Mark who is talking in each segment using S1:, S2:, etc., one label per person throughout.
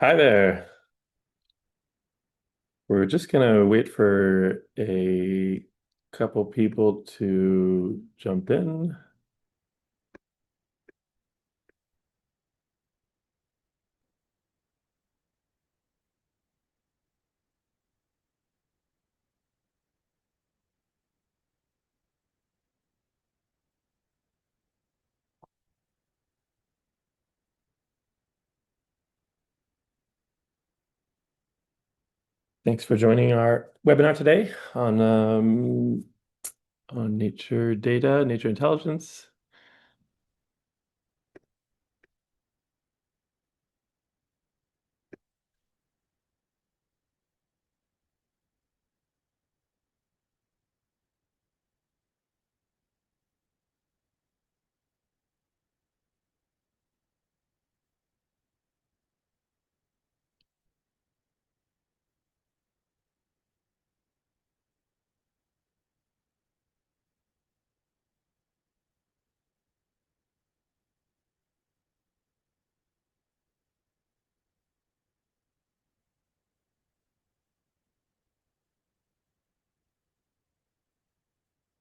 S1: Hi there. We're just gonna wait for a couple people to jump in. Thanks for joining our webinar today on nature data, nature intelligence.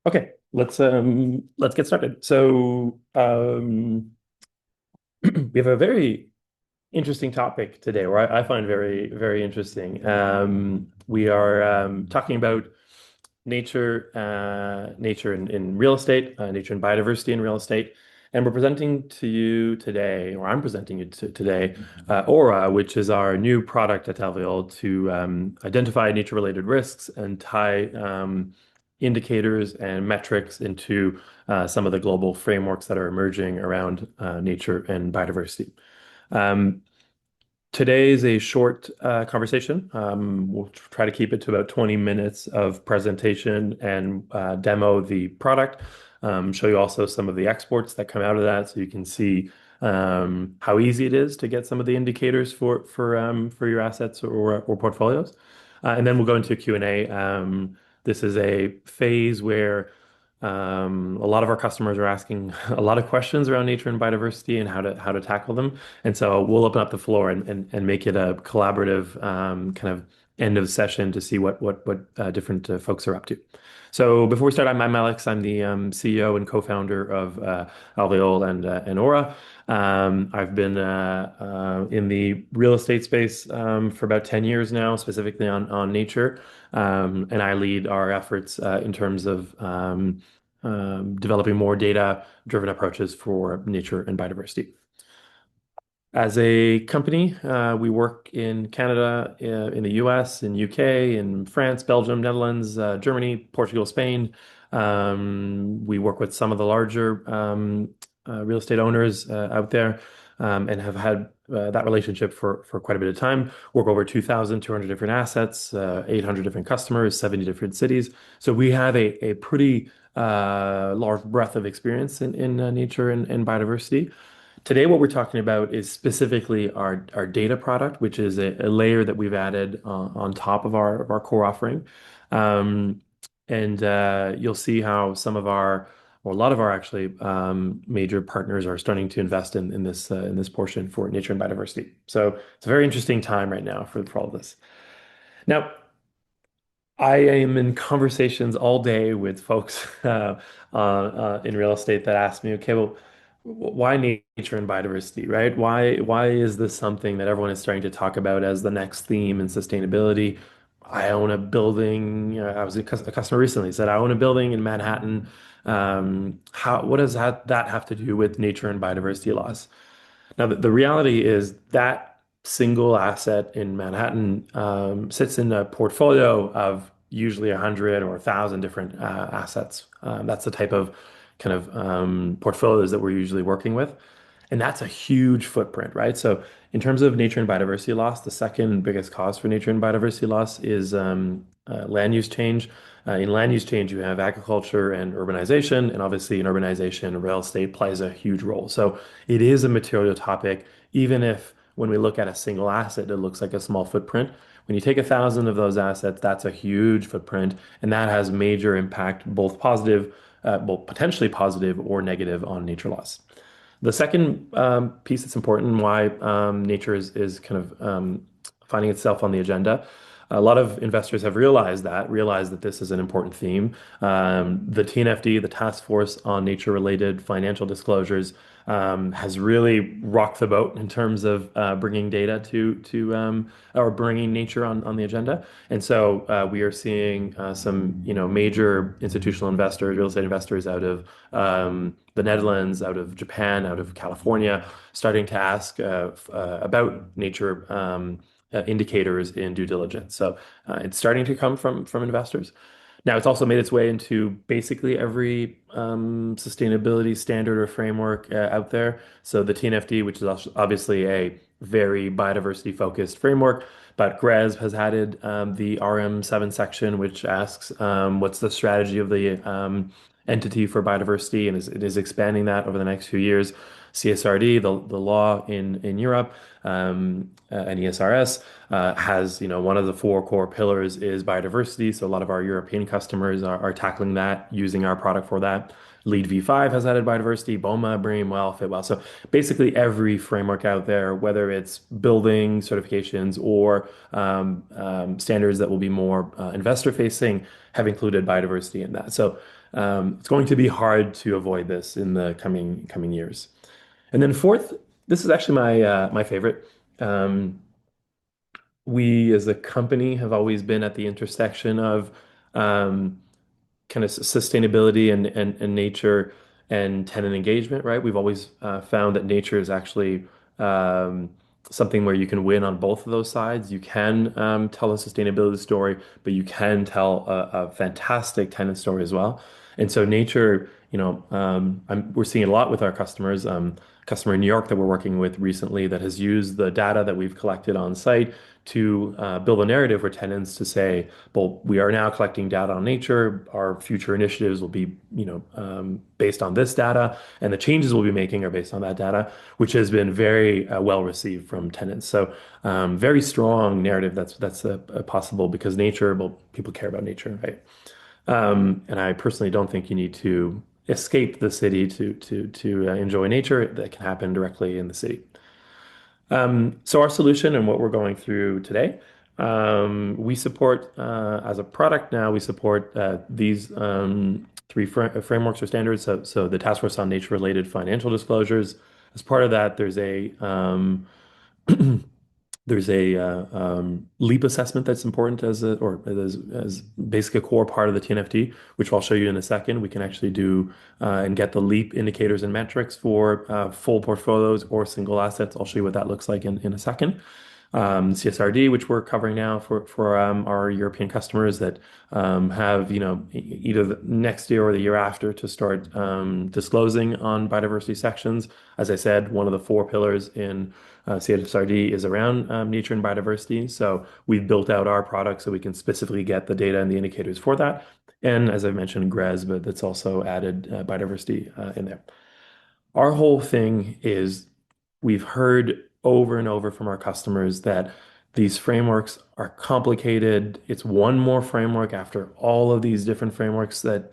S1: Okay, let's get started. We have a very interesting topic today, or I find very interesting. We are talking about nature in real estate, nature and biodiversity in real estate. And we're presenting to you today, or I'm presenting you today, Aura, which is our new product at Alvéole to identify nature-related risks and tie indicators and metrics into some of the global frameworks that are emerging around nature and biodiversity. Um, Today is a short conversation. We'll try to keep it to about 20 minutes of presentation and demo the product. Show you also some of the exports that come out of that, so you can see how easy it is to get some of the indicators for your assets or portfolios. And then we'll go into Q&A. This is a phase where a lot of our customers are asking a lot of questions around nature and biodiversity and how to tackle them. And so we'll open up the floor and make it a collaborative kind of end of session to see what different folks are up to. So before we start, I'm Alex. I'm the CEO and co-founder of Alvéole and Aura. I've been in the real estate space for about 10 years now, specifically on nature. And I lead our efforts in terms of developing more data-driven approaches for nature and biodiversity. As a company, we work in Canada, in the US, in UK, in France, Belgium, Netherlands, Germany, Portugal, Spain. We work with some of the larger real estate owners out there and have had that relationship for quite a bit of time. Work over 2,200 different assets, 800 different customers, 70 different cities. So we have a pretty large breadth of experience in nature and biodiversity. Today, what we're talking about is specifically our data product, which is a layer that we've added on top of our core offering. Um, and you'll see how or a lot of our actually major partners are starting to invest in this portion for nature and biodiversity. So it's a very interesting time right now for all of this. Now, I am in conversations all day with folks in real estate that ask me, okay, well, why nature and biodiversity, right? Why is this something that everyone is starting to talk about as the next theme in sustainability? I own a building. I was a customer recently said I own a building in Manhattan. What does that have to do with nature and biodiversity loss? Now, the reality is that single asset in Manhattan sits in a portfolio of usually 100 or 1,000 different assets. That's the type of kind of portfolios that we're usually working with. And that's a huge footprint, right? So, in terms of nature and biodiversity loss, the second biggest cause for nature and biodiversity loss is land use change. In land use change, you have agriculture and urbanization, and obviously in urbanization, real estate plays a huge role. So it is a material topic, even if when we look at a single asset, it looks like a small footprint. When you take 1,000 of those assets, that's a huge footprint, and that has major impact, both positive, both potentially positive or negative on nature loss. The second piece that's important and why nature is kind of finding itself on the agenda. A lot of investors have realized that this is an important theme. The TNFD, the Task Force on Nature-Related Financial Disclosures, has really rocked the boat in terms of bringing data to or bringing nature on the agenda. And so we are seeing some major institutional investors, real estate investors out of the Netherlands, out of Japan, out of California, starting to ask about nature indicators in due diligence. So it's starting to come from investors. Now, it's also made its way into basically every sustainability standard or framework out there. So the TNFD, which is obviously a very biodiversity focused framework, but GRES has added the RM7 section, which asks what's the strategy of the entity for biodiversity, and it is expanding that over the next few years. CSRD, the law in Europe, and ESRS has, one of the four core pillars is biodiversity. So a lot of our European customers are tackling that, using our product for that. Lead V5 has added biodiversity, BOMA, BREEAM, well, FitWell. So basically every framework out there, whether it's building certifications or standards that will be more investor facing, have included biodiversity in that. So it's going to be hard to avoid this in the coming years. And then fourth, this is actually my favorite. Um, we as a company have always been at the intersection of um, kind of sustainability and nature and tenant engagement, right? We've always found that nature is actually um, something where you can win on both of those sides. You can tell a sustainability story, but you can tell a fantastic tenant story as well. And so nature, we're seeing it a lot with our customers. Customer in New York that we're working with recently that has used the data that we've collected on site to build a narrative for tenants to say, well, we are now collecting data on nature. Our future initiatives will be, based on this data, and the changes we'll be making are based on that data, which has been very well received from tenants. So, very strong narrative that's possible because nature, well, people care about nature, right? And I personally don't think you need to escape the city to enjoy nature. That can happen directly in the city. So our solution and what we're going through today, we support as a product now, we support these three frameworks or standards. So the Task Force on Nature-Related Financial Disclosures. As part of that, there's a leap assessment that's important as basically a core part of the TNFD, which I'll show you in a second. We can actually do and get the leap indicators and metrics for full portfolios or single assets. I'll show you what that looks like in a second. CSRD, which we're covering now for our European customers that have, either the next year or the year after to start disclosing on biodiversity sections. As I said, one of the four pillars in CSRD is around nature and biodiversity. So we've built out our product so we can specifically get the data and the indicators for that. And as I mentioned, GRES, but that's also added biodiversity in there. Our whole thing is we've heard over and over from our customers that these frameworks are complicated. It's one more framework after all of these different frameworks that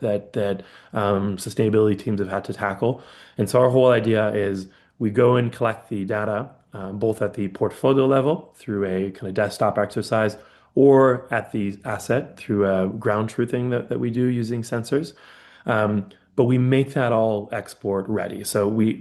S1: sustainability teams have had to tackle. And so our whole idea is we go and collect the data both at the portfolio level through a kind of desktop exercise or at the asset through a ground truthing that we do using sensors. But we make that all export ready. So we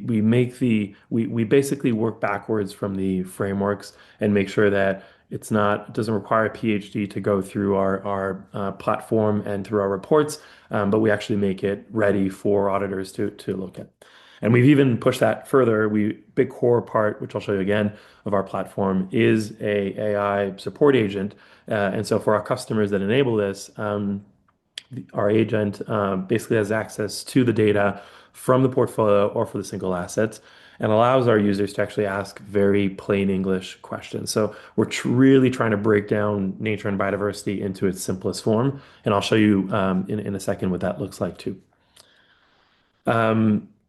S1: basically work backwards from the frameworks and make sure that it doesn't require a PhD to go through our platform and through our reports, but we actually make it ready for auditors to look at. And we've even pushed that further. Big core part, which I'll show you again, of our platform is a AI support agent. And so for our customers that enable this, our agent basically has access to the data from the portfolio or for the single assets and allows our users to actually ask very plain English questions. So we're really trying to break down nature and biodiversity into its simplest form. And I'll show you in a second what that looks like too.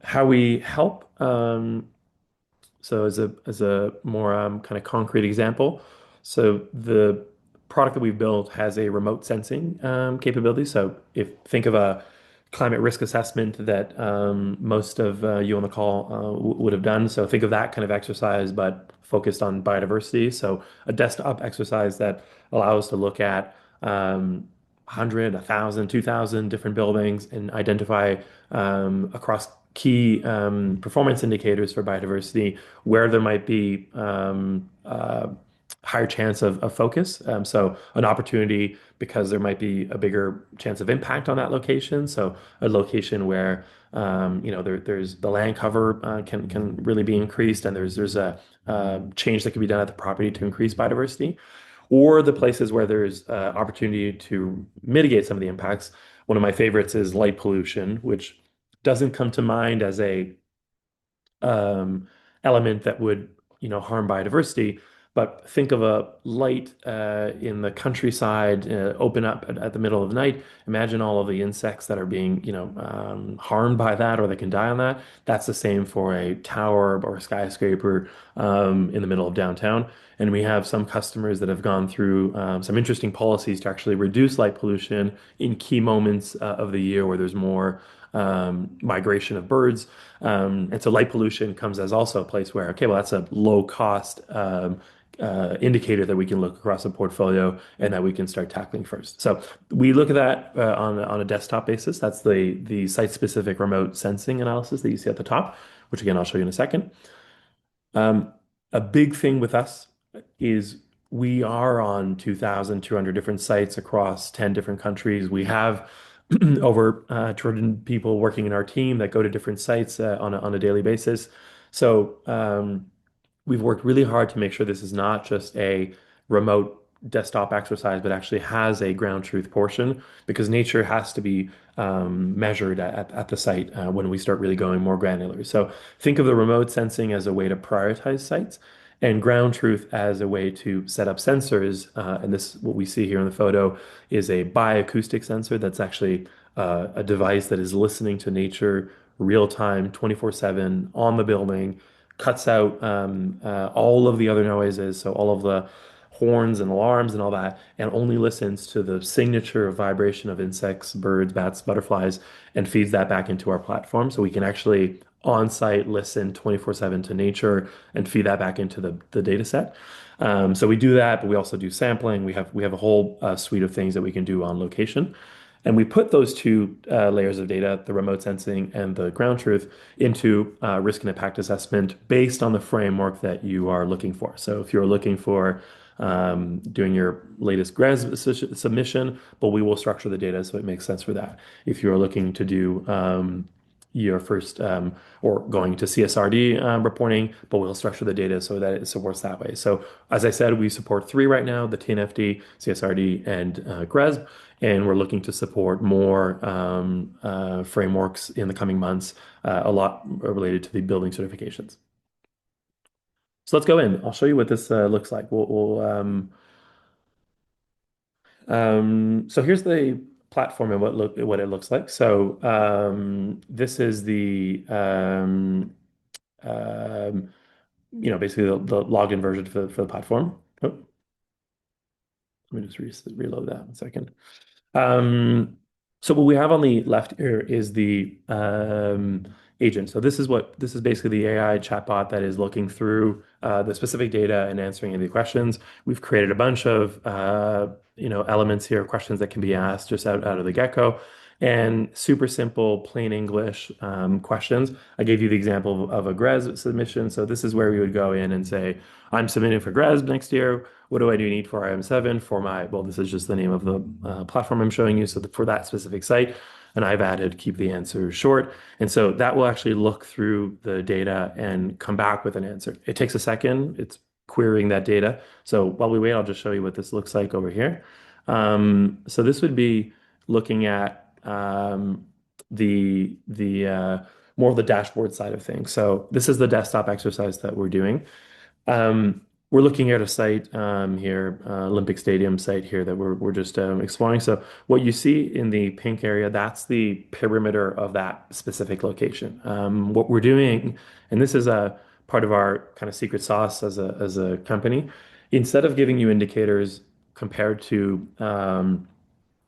S1: How we help. So as a more kind of concrete example, so the product that we've built has a remote sensing capability. So if think of a climate risk assessment that most of you on the call would have done. So think of that kind of exercise, but focused on biodiversity. So a desktop exercise that allows us to look at 100, 1,000, 2,000 different buildings and identify across key performance indicators for biodiversity where there might be higher chance of focus. So an opportunity because there might be a bigger chance of impact on that location. So a location where there's the land cover can really be increased, and there's a change that can be done at the property to increase biodiversity, or the places where there's opportunity to mitigate some of the impacts. One of my favorites is light pollution, which doesn't come to mind as a um, element that would, harm biodiversity. But think of a light in the countryside open up at the middle of the night. Imagine all of the insects that are being, harmed by that or that can die on that. That's the same for a tower or a skyscraper in the middle of downtown. And we have some customers that have gone through some interesting policies to actually reduce light pollution in key moments of the year where there's more migration of birds. And so light pollution comes as also a place where, okay, well, that's a low cost indicator that we can look across a portfolio and that we can start tackling first. So we look at that on a desktop basis. That's the site-specific remote sensing analysis that you see at the top, which again, I'll show you in a second. Um, a big thing with us is we are on 2,200 different sites across 10 different countries. We have over 200 people working in our team that go to different sites on a daily basis. So we've worked really hard to make sure this is not just a remote desktop exercise, but actually has a ground truth portion because nature has to be measured at the site when we start really going more granular. So think of the remote sensing as a way to prioritize sites and ground truth as a way to set up sensors. And this, what we see here in the photo, is a bioacoustic sensor that's actually a device that is listening to nature real time, 24/7 on the building, cuts out all of the other noises, so all of the horns and alarms and all that, and only listens to the signature of vibration of insects, birds, bats, butterflies, and feeds that back into our platform. So we can actually on-site listen 24/7 to nature and feed that back into the data set. So we do that, but we also do sampling. We have a whole suite of things that we can do on location. And we put those two layers of data, the remote sensing and the ground truth, into risk and impact assessment based on the framework that you are looking for. So if you're looking for doing your latest grant submission, but we will structure the data so it makes sense for that. If you're looking to do your first or going to CSRD reporting, but we'll structure the data so that it supports that way. So as I said, we support three right now, the TNFD, CSRD, and GRESB, and we're looking to support more frameworks in the coming months, a lot related to the building certifications. So let's go in. I'll show you what this looks like. So here's the platform and what it looks like. So this is the um, basically the login version for the platform. Oh, let me just reload that 1 second. Um, so what we have on the left here is the agent. So this is basically the AI chatbot that is looking through the specific data and answering any questions. We've created a bunch of elements here, questions that can be asked just out of the get-go. And super simple, plain English questions. I gave you the example of a GRESB submission. So this is where we would go in and say, I'm submitting for GRESB next year. What do I need for IM7 for this is just the name of the platform I'm showing you. So for that specific site, and I've added keep the answer short. And so that will actually look through the data and come back with an answer. It takes a second. It's querying that data. So while we wait, I'll just show you what this looks like over here. So this would be looking at the more of the dashboard side of things. So this is the desktop exercise that we're doing. We're looking at a site here, Olympic Stadium site here that we're just exploring. So what you see in the pink area, that's the perimeter of that specific location. What we're doing, and this is a part of our kind of secret sauce as a company, instead of giving you indicators compared to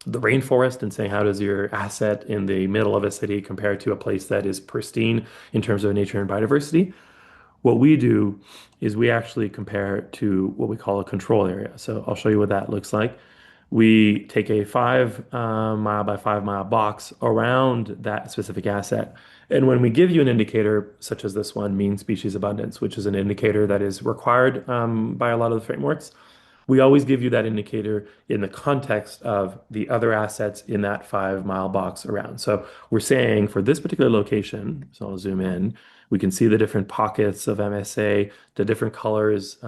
S1: the rainforest and saying, how does your asset in the middle of a city compare to a place that is pristine in terms of nature and biodiversity? What we do is we actually compare to what we call a control area. So I'll show you what that looks like. We take a 5 mile by 5 mile box around that specific asset. And when we give you an indicator, such as this one, mean species abundance, which is an indicator that is required by a lot of the frameworks, we always give you that indicator in the context of the other assets in that 5 mile box around. So we're saying for this particular location, so I'll zoom in, we can see the different pockets of MSA, the different colors.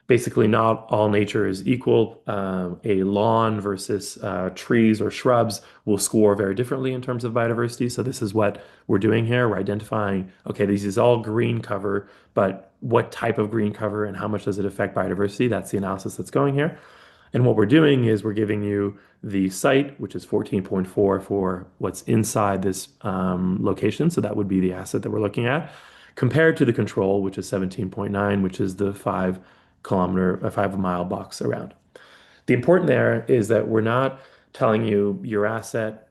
S1: Basically, not all nature is equal. A lawn versus trees or shrubs will score very differently in terms of biodiversity. So this is what we're doing here. We're identifying, okay, this is all green cover, but what type of green cover and how much does it affect biodiversity? That's the analysis that's going here. And what we're doing is we're giving you the site, which is 14.4 for what's inside this location. So that would be the asset that we're looking at, compared to the control, which is 17.9, which is the 5 mile box around. The important there is that we're not telling you your asset,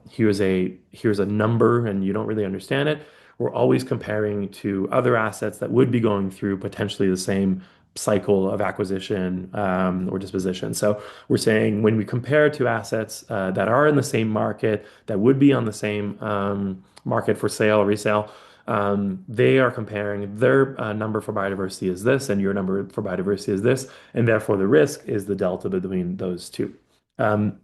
S1: here's a number and you don't really understand it. We're always comparing to other assets that would be going through potentially the same cycle of acquisition or disposition. So we're saying when we compare to assets that are in the same market, that would be on the same market for sale or resale, they are comparing their number for biodiversity is this, and your number for biodiversity is this, and therefore the risk is the delta between those two. Um,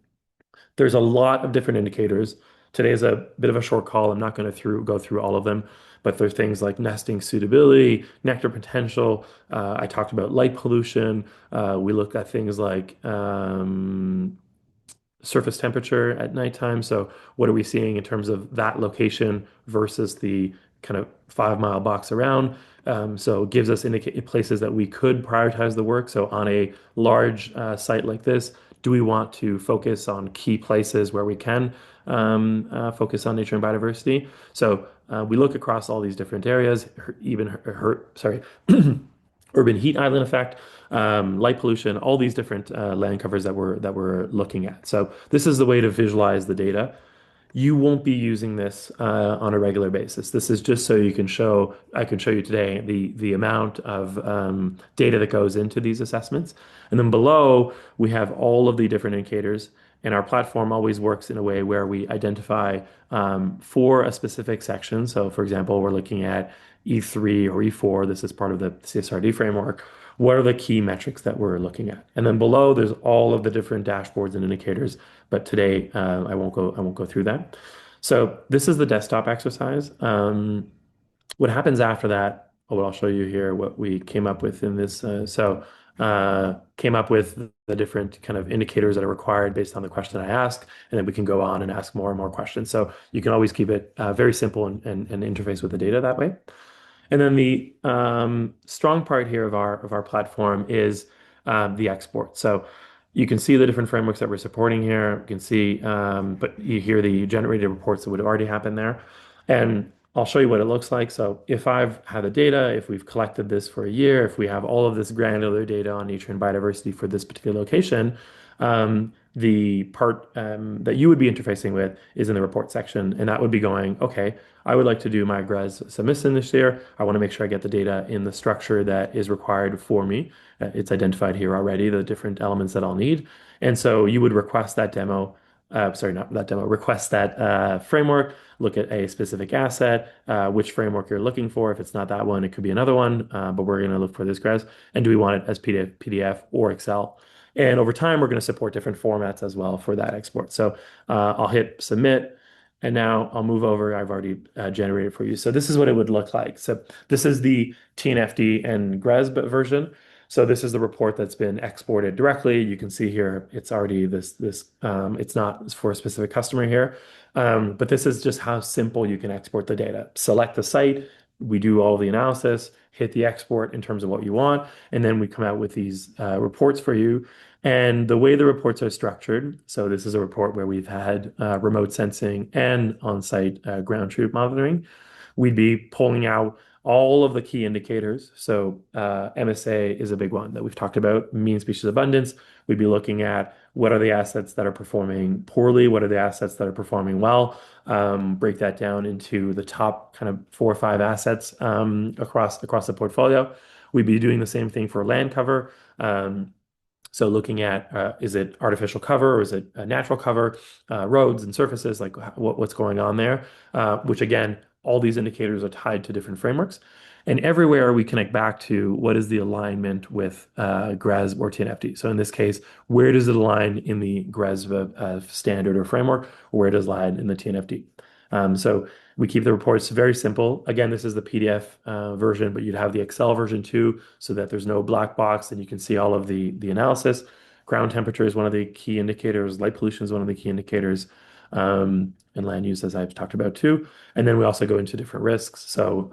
S1: there's a lot of different indicators. Today is a bit of a short call. I'm not going to go through all of them, but there's things like nesting suitability, nectar potential. I talked about light pollution. We look at things like surface temperature at nighttime. So what are we seeing in terms of that location versus the kind of 5 mile box around? So it gives us indicate places that we could prioritize the work. So on a large site like this, do we want to focus on key places where we can focus on nature and biodiversity? So we look across all these different areas, even sorry, urban heat island effect, light pollution, all these different land covers that we're looking at. So this is the way to visualize the data. You won't be using this on a regular basis. This is just so I can show you today the amount of data that goes into these assessments. And then below, we have all of the different indicators. And our platform always works in a way where we identify for a specific section. So for example, we're looking at E3 or E4. This is part of the CSRD framework. What are the key metrics that we're looking at? And then below, there's all of the different dashboards and indicators. But today, I won't go through that. So this is the desktop exercise. What happens after that? Oh, I'll show you here what we came up with in this. Came up with the different kind of indicators that are required based on the question I ask, and then we can go on and ask more and more questions. So you can always keep it very simple and interface with the data that way. And then the strong part here of our platform is the export. So you can see the different frameworks that we're supporting here. You can see, but you hear the generated reports that would have already happened there. And I'll show you what it looks like. So if I've had the data, if we've collected this for a year, if we have all of this granular data on nature and biodiversity for this particular location, the part that you would be interfacing with is in the report section. And that would be going, okay, I would like to do my GRES submission this year. I want to make sure I get the data in the structure that is required for me. It's identified here already, the different elements that I'll need. And so you would request that demo, sorry, not that demo, request that framework, look at a specific asset, which framework you're looking for. If it's not that one, it could be another one, but we're going to look for this GRES. And do we want it as PDF or Excel? And over time, we're going to support different formats as well for that export. So I'll hit submit. And now I'll move over. I've already generated for you. So this is what it would look like. So this is the TNFD and GRESB version. So this is the report that's been exported directly. You can see here, it's already it's not for a specific customer here. But this is just how simple you can export the data. Select the site. We do all the analysis, hit the export in terms of what you want, and then we come out with these reports for you. And the way the reports are structured, so this is a report where we've had remote sensing and on-site ground truth monitoring. We'd be pulling out all of the key indicators. So MSA is a big one that we've talked about, mean species abundance. We'd be looking at what are the assets that are performing poorly, what are the assets that are performing well, break that down into the top kind of 4 or 5 assets across the portfolio. We'd be doing the same thing for land cover. So looking at is it artificial cover or is it a natural cover, roads and surfaces, like what's going on there, which again, all these indicators are tied to different frameworks. And everywhere we connect back to what is the alignment with GRESB or TNFD. So in this case, where does it align in the GRESB standard or framework, or where does it align in the TNFD? So we keep the reports very simple. Again, this is the PDF version, but you'd have the Excel version too, so that there's no black box and you can see all of the analysis. Ground temperature is one of the key indicators. Light pollution is one of the key indicators, and land use, as I've talked about too. And then we also go into different risks. So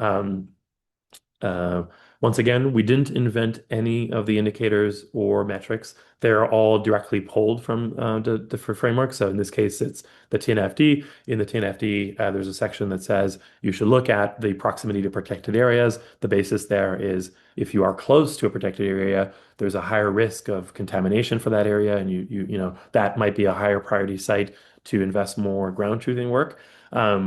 S1: uh, once again, we didn't invent any of the indicators or metrics. They're all directly pulled from the different frameworks. So in this case, it's the TNFD. In the TNFD, there's a section that says you should look at the proximity to protected areas. The basis there is if you are close to a protected area, there's a higher risk of contamination for that area, and you know that might be a higher priority site to invest more ground truthing work.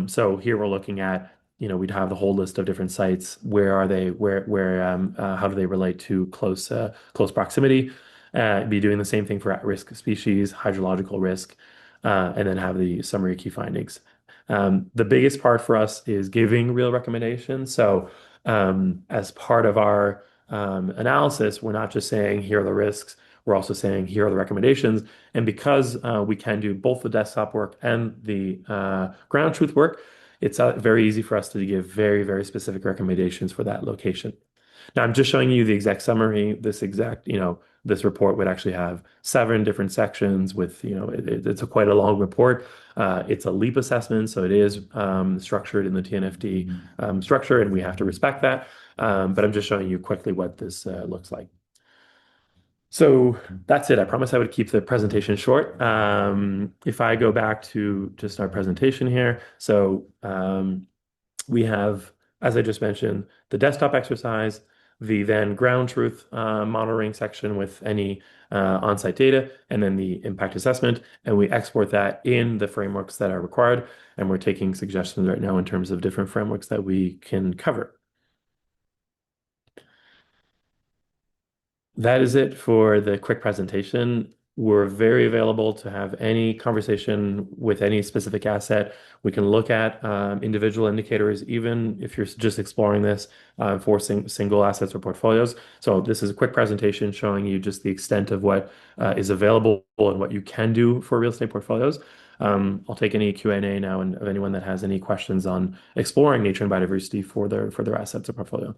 S1: So here we're looking at we'd have the whole list of different sites. Where are they? How do they relate to close proximity? Be doing the same thing for at-risk species, hydrological risk, and then have the summary key findings. The biggest part for us is giving real recommendations. So, as part of our analysis, we're not just saying here are the risks. We're also saying here are the recommendations. And because we can do both the desktop work and the ground truth work, it's very easy for us to give very, very specific recommendations for that location. Now, I'm just showing you the exact summary. This report would actually have 7 different sections with, it's quite a long report. It's a LEAP assessment, so it is structured in the TNFD structure, and we have to respect that. But I'm just showing you quickly what this looks like. So that's it. I promise I would keep the presentation short. If I go back to just our presentation here, so we have, as I just mentioned, the desktop exercise, the then ground truth monitoring section with any on-site data, and then the impact assessment. And we export that in the frameworks that are required. And we're taking suggestions right now in terms of different frameworks that we can cover. That is it for the quick presentation. We're very available to have any conversation with any specific asset. We can look at individual indicators, even if you're just exploring this for single assets or portfolios. So this is a quick presentation showing you just the extent of what is available and what you can do for real estate portfolios. I'll take any Q&A now and of anyone that has any questions on exploring nature and biodiversity for their assets or portfolio.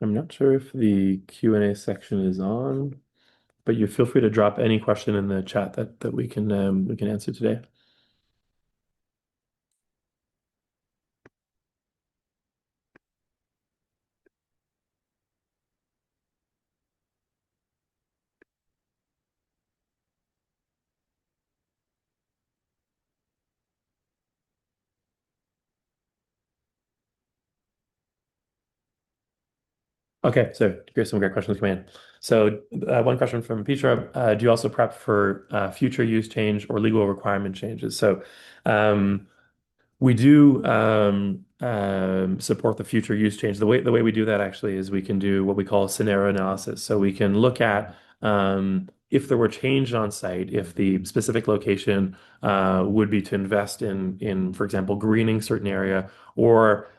S1: I'm not sure if the Q&A section is on, but you feel free to drop any question in the chat that we can answer today. Okay, so here's some great questions coming in. So one question from Petra, do you also prep for future use change or legal requirement changes? So we do support the future use change. The way we do that actually is we can do what we call scenario analysis. So we can look at if there were change on site, if the specific location would be to invest in, for example, greening certain area or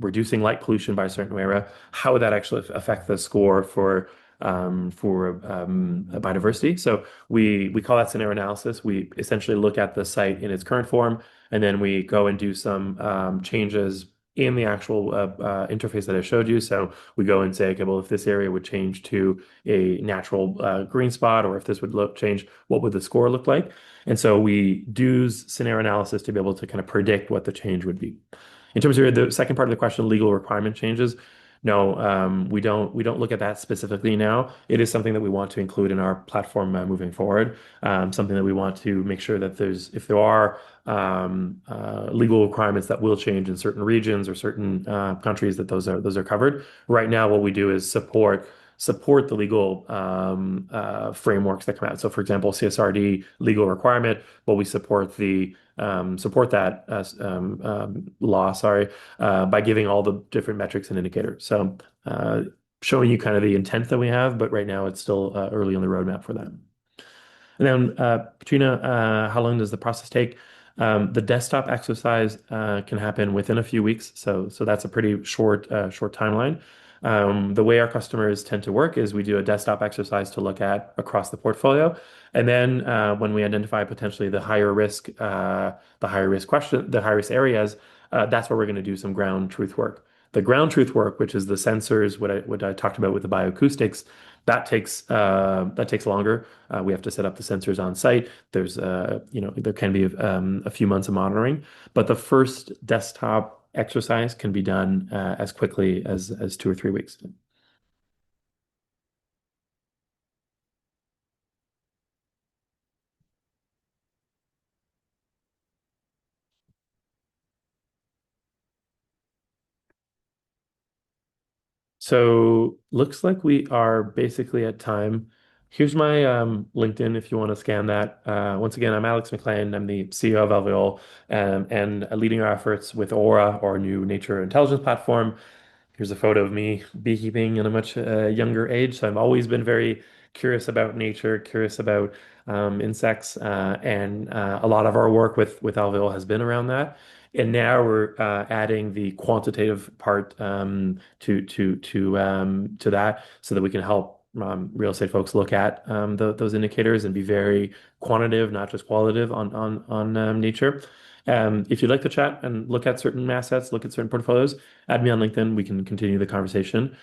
S1: reducing light pollution by a certain area, how would that actually affect the score for biodiversity? So we call that scenario analysis. We essentially look at the site in its current form, and then we go and do some changes in the actual interface that I showed you. So we go and say, okay, well, if this area would change to a natural green spot, or if this would look change, what would the score look like? And so we do scenario analysis to be able to kind of predict what the change would be. In terms of the second part of the question, legal requirement changes. No, we don't look at that specifically now. It is something that we want to include in our platform moving forward. Something that we want to make sure that if there are legal requirements that will change in certain regions or certain countries, that those are covered. Right now, what we do is support the legal frameworks that come out. So, for example, CSRD legal requirement, well, we support that law, sorry, by giving all the different metrics and indicators. So, showing you kind of the intent that we have, but right now it's still early on the roadmap for that. And then, Katrina, how long does the process take? The desktop exercise can happen within a few weeks, so that's a pretty short timeline. The way our customers tend to work is we do a desktop exercise to look at across the portfolio, and then when we identify potentially the high risk areas, that's where we're going to do some ground truth work. The ground truth work, which is the sensors, what I talked about with the bioacoustics, that takes longer. We have to set up the sensors on site. There can be a few months of monitoring, but the first desktop exercise can be done as quickly as 2 or 3 weeks. So looks like we are basically at time. Here's my LinkedIn if you want to scan that. Once again, I'm Alex McLean. I'm the CEO of Alvéole, and leading our efforts with Aura, our new nature intelligence platform. Here's a photo of me beekeeping in a much younger age. So I've always been very curious about nature, curious about insects, and a lot of our work with Alvéole has been around that. And now we're adding the quantitative part to that, so that we can help real estate folks look at those indicators and be very quantitative, not just qualitative on nature. If you'd like to chat and look at certain assets, look at certain portfolios, add me on LinkedIn. We can continue the conversation.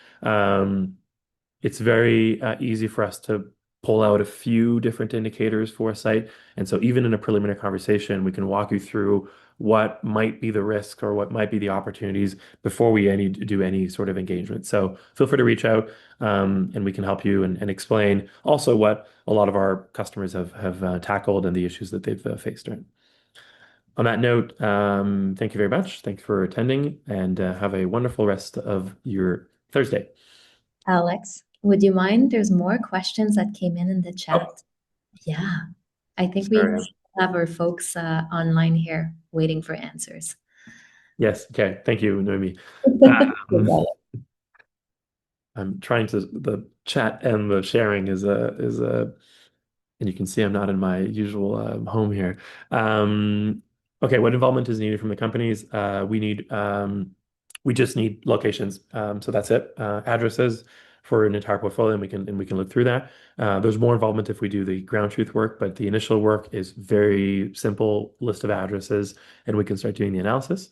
S1: It's very easy for us to pull out a few different indicators for a site. And so even in a preliminary conversation, we can walk you through what might be the risk or what might be the opportunities before we do any sort of engagement. So feel free to reach out, and we can help you and explain also what a lot of our customers have tackled and the issues that they've faced. Right? On that note, thank you very much. Thanks for attending, and have a wonderful rest of your Thursday.
S2: Alex, would you mind? There's more questions that came in the chat.
S1: Oh,
S2: Yeah, I think we
S1: sorry.
S2: have our folks online here waiting for answers.
S1: Yes. Okay. Thank you, Noemi.
S2: You
S1: Um,
S2: got it.
S1: I'm trying to the chat and the sharing is and you can see I'm not in my usual home here. Okay, what involvement is needed from the companies? We just need locations. So that's it. Addresses for an entire portfolio, and we can look through that. There's more involvement if we do the ground truth work, but the initial work is very simple list of addresses, and we can start doing the analysis.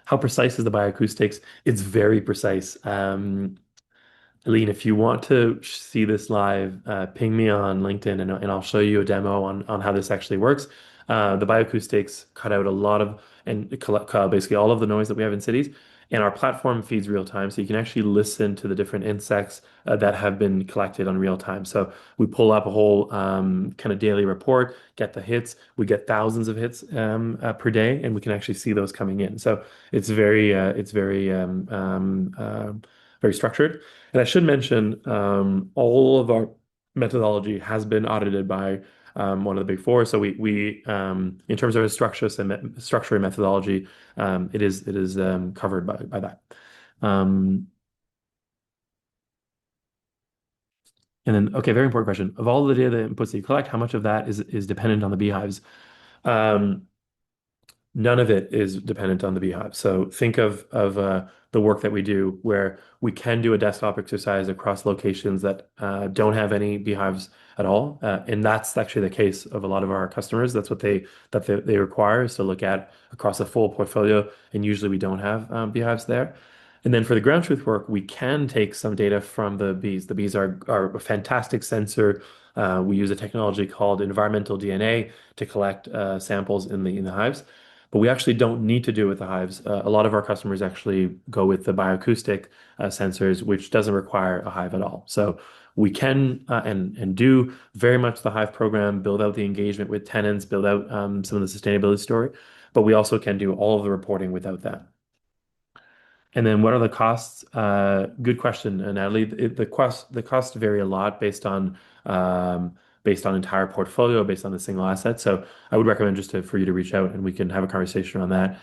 S1: How precise is the bioacoustics? It's very precise. Aline, if you want to see this live, ping me on LinkedIn, and I'll show you a demo on how this actually works. The bioacoustics cut out a lot of and cut basically all of the noise that we have in cities, and our platform feeds real time, so you can actually listen to the different insects that have been collected on real time. So we pull up a whole kind of daily report, get the hits. We get thousands of hits per day, and we can actually see those coming in. So it's very structured. And I should mention, all of our methodology has been audited by one of the big four. So in terms of its structure and methodology, it is covered by that. Um, and then, okay, very important question. Of all the data inputs that you collect, how much of that is dependent on the beehives? Um, None of it is dependent on the Beehive. So think of the work that we do where we can do a desktop exercise across locations that don't have any beehives at all, and that's actually the case of a lot of our customers. That's what they require is to look at across a full portfolio, and usually we don't have beehives there. And then for the ground truth work, we can take some data from the bees. The bees are a fantastic sensor. We use a technology called environmental DNA to collect samples in the hives. But we actually don't need to do it with the hives. A lot of our customers actually go with the bioacoustic sensors, which doesn't require a hive at all. So we can and do very much the hive program, build out the engagement with tenants, build out some of the sustainability story, but we also can do all of the reporting without that. And then what are the costs? Good question, Natalie. The costs vary a lot based on entire portfolio, based on the single asset. So I would recommend for you to reach out and we can have a conversation on that.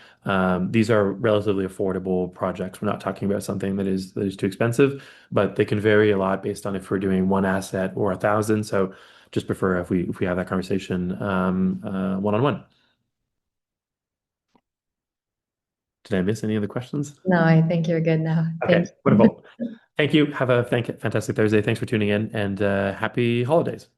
S1: These are relatively affordable projects. We're not talking about something that is too expensive, but they can vary a lot based on if we're doing one asset or 1,000. So just prefer if we have that conversation one-on-one. Did I miss any other questions?
S2: No, I think you're good now.
S1: Okay,
S2: Thank you.
S1: wonderful. Thank you. Have a fantastic Thursday. Thanks for tuning in and happy holidays.